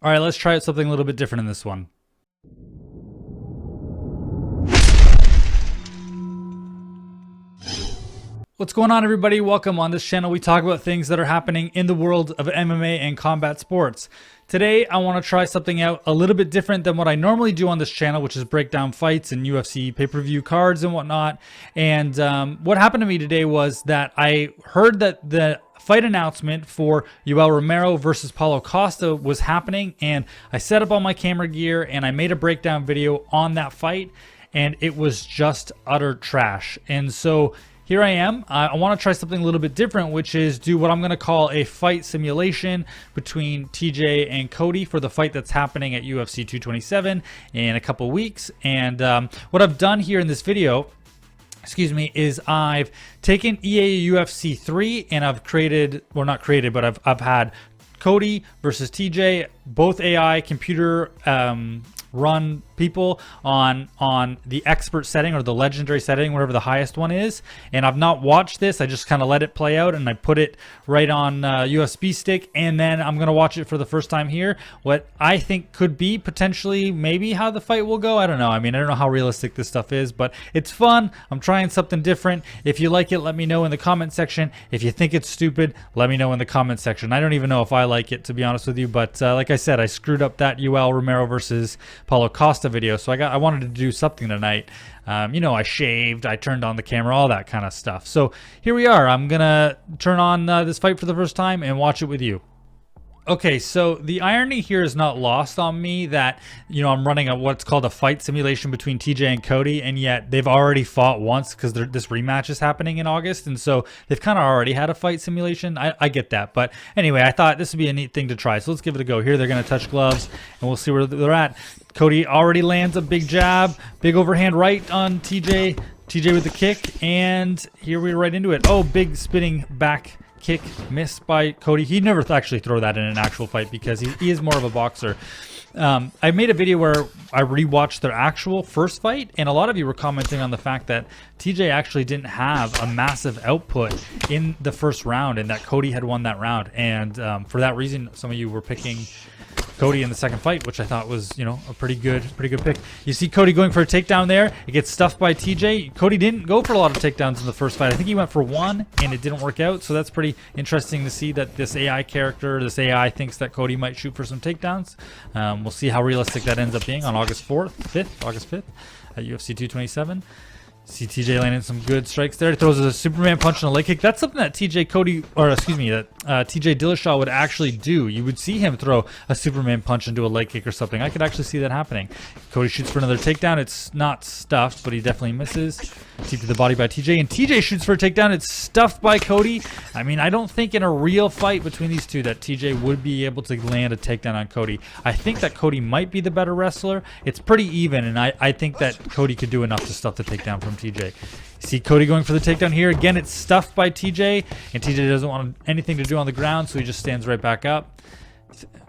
All right, let's try out something a little bit different in this one. What's going on, everybody? Welcome. On this channel, we talk about things that are happening in the world of MMA and combat sports. Today, I want to try something out a little bit different than what I normally do on this channel, which is break down fights and UFC pay-per-view cards and whatnot. And what happened to me today was that I heard that the fight announcement for Yoel Romero versus Paulo Costa was happening, and I set up all my camera gear and I made a breakdown video on that fight, and it was just utter trash. And so here I am. I want to try something a little bit different, which is do what I'm going to call a fight simulation between TJ and Cody for the fight that's happening at UFC 227 in a couple weeks. And what I've done here in this video, is I've taken EA UFC 3 and I've created, well, not created, but I've had Cody versus TJ, both AI computer run people on the expert setting or the legendary setting, whatever the highest one is. And I've not watched this. I just kind of let it play out and I put it right on USB stick, and then I'm going to watch it for the first time here. What I think could be potentially maybe how the fight will go. I don't know. I mean, I don't know how realistic this stuff is, but it's fun. I'm trying something different. If you like it, let me know in the comment section. If you think it's stupid, let me know in the comment section. I don't even know if I like it, to be honest with you, but like I said, I screwed up that Yoel Romero versus Paulo Costa video, so I wanted to do something tonight. I shaved, I turned on the camera, all that kind of stuff. So here we are. I'm gonna turn on this fight for the first time and watch it with you. Okay, so the irony here is not lost on me that, I'm running what's called a fight simulation between TJ and Cody, and yet they've already fought once because this rematch is happening in August, and so they've kind of already had a fight simulation. I get that, but anyway, I thought this would be a neat thing to try, so let's give it a go. Here they're going to touch gloves, and we'll see where they're at. Cody already lands a big jab, big overhand right on TJ. TJ with the kick, and here we're right into it. Oh, big spinning back kick missed by Cody. He'd never actually throw that in an actual fight because he is more of a boxer. I made a video where I rewatched their actual first fight, and a lot of you were commenting on the fact that TJ actually didn't have a massive output in the first round and that Cody had won that round. And for that reason, some of you were picking Cody in the second fight, which I thought was, a pretty good pick. You see Cody going for a takedown there. It gets stuffed by TJ. Cody didn't go for a lot of takedowns in the first fight. I think he went for one, and it didn't work out. So that's pretty interesting to see that this AI character, this AI thinks that Cody might shoot for some takedowns. We'll see how realistic that ends up being on August 5th at UFC 227. See TJ landing some good strikes there. He throws a Superman punch and a leg kick. That's something that TJ Dillashaw would actually do. You would see him throw a Superman punch into a leg kick or something. I could actually see that happening. Cody shoots for another takedown. It's not stuffed, but he definitely misses. Deep to the body by TJ, and TJ shoots for a takedown. It's stuffed by Cody. I mean, I don't think in a real fight between these two that TJ would be able to land a takedown on Cody. I think that Cody might be the better wrestler. It's pretty even, and I think that Cody could do enough to stuff the takedown from TJ. See Cody going for the takedown here. Again, it's stuffed by TJ, and TJ doesn't want anything to do on the ground, so he just stands right back up.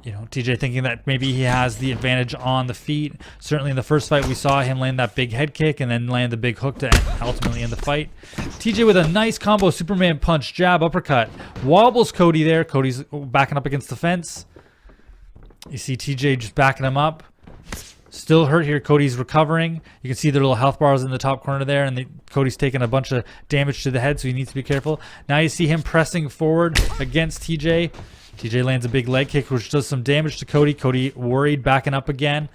TJ thinking that maybe he has the advantage on the feet. Certainly in the first fight, we saw him land that big head kick and then land the big hook to ultimately end the fight. TJ with a nice combo, Superman punch, jab, uppercut. Wobbles Cody there. Cody's backing up against the fence. You see TJ just backing him up. Still hurt here. Cody's recovering. You can see the little health bars in the top corner there, and Cody's taking a bunch of damage to the head, so he needs to be careful. Now you see him pressing forward against TJ. TJ lands a big leg kick, which does some damage to Cody. Cody worried, backing up again.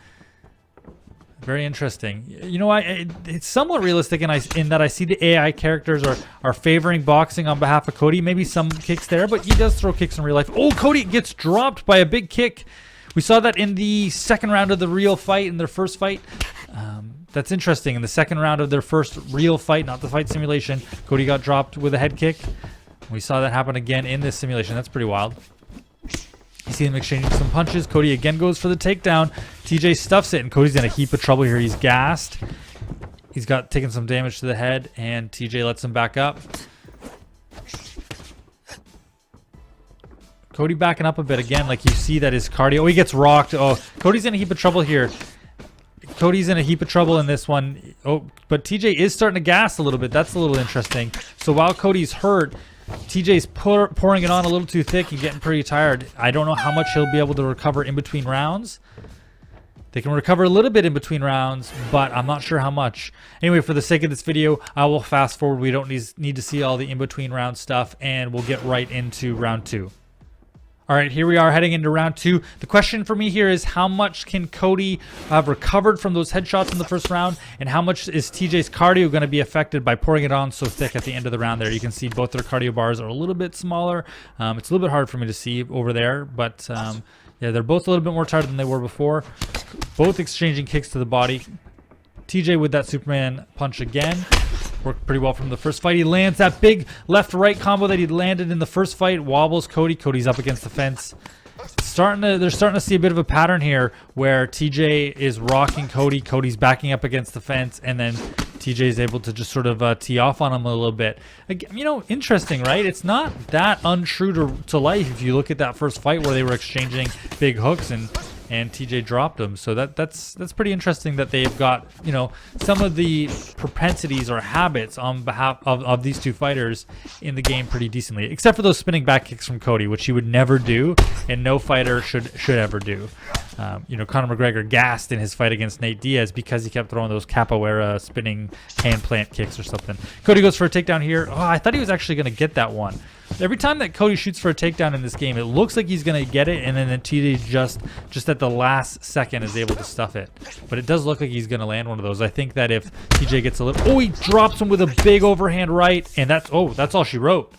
Very interesting. It's somewhat realistic in that I see the AI characters are favoring boxing on behalf of Cody. Maybe some kicks there, but he does throw kicks in real life. Oh, Cody gets dropped by a big kick. We saw that in the second round of the real fight, in their first fight. That's interesting. In the second round of their first real fight, not the fight simulation, Cody got dropped with a head kick. We saw that happen again in this simulation. That's pretty wild. You see them exchanging some punches. Cody again goes for the takedown. TJ stuffs it, and Cody's in a heap of trouble here. He's gassed. He's taken some damage to the head, and TJ lets him back up. Cody backing up a bit again, like you see that his cardio. Oh, he gets rocked. Oh, Cody's in a heap of trouble here. Cody's in a heap of trouble in this one. Oh, but TJ is starting to gas a little bit. That's a little interesting. So while Cody's hurt, TJ's pouring it on a little too thick and getting pretty tired. I don't know how much he'll be able to recover in between rounds. They can recover a little bit in between rounds, but I'm not sure how much. Anyway, for the sake of this video, I will fast forward. We don't need to see all the in-between round stuff, and we'll get right into round 2. All right, here we are heading into round 2. The question for me here is how much can Cody have recovered from those headshots in the first round, and how much is TJ's cardio going to be affected by pouring it on so thick at the end of the round there? You can see both their cardio bars are a little bit smaller. It's a little bit hard for me to see over there, but yeah, they're both a little bit more tired than they were before. Both exchanging kicks to the body. TJ with that Superman punch again. Worked pretty well from the first fight. He lands that big left-right combo that he landed in the first fight. Wobbles Cody. Cody's up against the fence. They're starting to see a bit of a pattern here where TJ is rocking Cody. Cody's backing up against the fence, and then TJ is able to just sort of tee off on him a little bit. You know, interesting, right? It's not that untrue to life if you look at that first fight where they were exchanging big hooks and TJ dropped him. So that's pretty interesting that they've got, you know, some of the propensities or habits on behalf of these two fighters in the game pretty decently, except for those spinning back kicks from Cody, which he would never do and no fighter should ever do. You know, Conor McGregor gassed in his fight against Nate Diaz because he kept throwing those capoeira spinning hand plant kicks or something. Cody goes for a takedown here. Oh, I thought he was actually going to get that one. Every time that Cody shoots for a takedown in this game, it looks like he's going to get it, and then TJ just at the last second is able to stuff it. But it does look like he's going to land one of those. I think that if TJ gets a little... Oh, he drops him with a big overhand right, and that's all she wrote.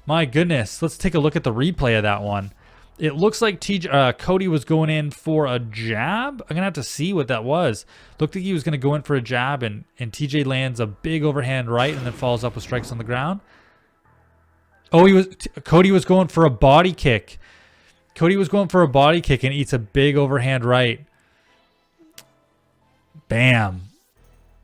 My goodness. Let's take a look at the replay of that one. It looks like Cody was going in for a jab. I'm going to have to see what that was. Looked like he was going to go in for a jab, and TJ lands a big overhand right and then follows up with strikes on the ground. Oh, Cody was going for a body kick. Cody was going for a body kick and eats a big overhand right. Bam.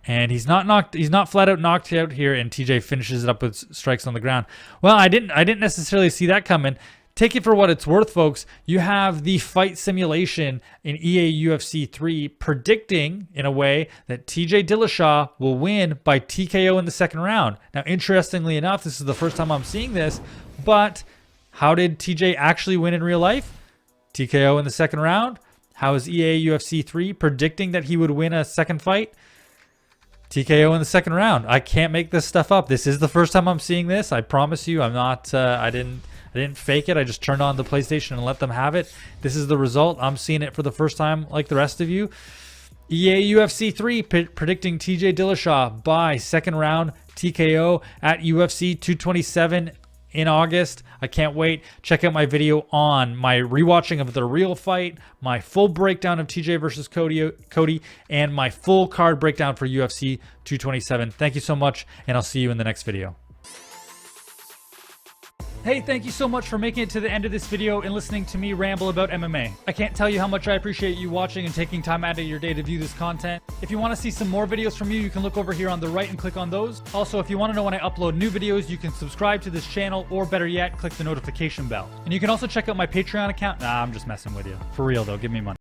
And he's not flat out knocked out here, and TJ finishes it up with strikes on the ground. Well, I didn't necessarily see that coming. Take it for what it's worth, folks. You have the fight simulation in EA UFC 3 predicting, in a way, that TJ Dillashaw will win by TKO in the second round. Now, interestingly enough, this is the first time I'm seeing this, but how did TJ actually win in real life? TKO in the second round. How is EA UFC 3 predicting that he would win a second fight? TKO in the second round. I can't make this stuff up. This is the first time I'm seeing this. I promise you, I'm not, I didn't fake it. I just turned on the PlayStation and let them have it. This is the result. I'm seeing it for the first time like the rest of you. EA UFC 3 predicting TJ Dillashaw by second round TKO at UFC 227 in August. I can't wait. Check out my video on my rewatching of the real fight, my full breakdown of TJ versus Cody, and my full card breakdown for UFC 227. Thank you so much, and I'll see you in the next video. Hey, thank you so much for making it to the end of this video and listening to me ramble about MMA. I can't tell you how much I appreciate you watching and taking time out of your day to view this content. If you want to see some more videos from me, you can look over here on the right and click on those. Also, if you want to know when I upload new videos, you can subscribe to this channel, or better yet, click the notification bell. And you can also check out my Patreon account. Nah, I'm just messing with you. For real though, give me money.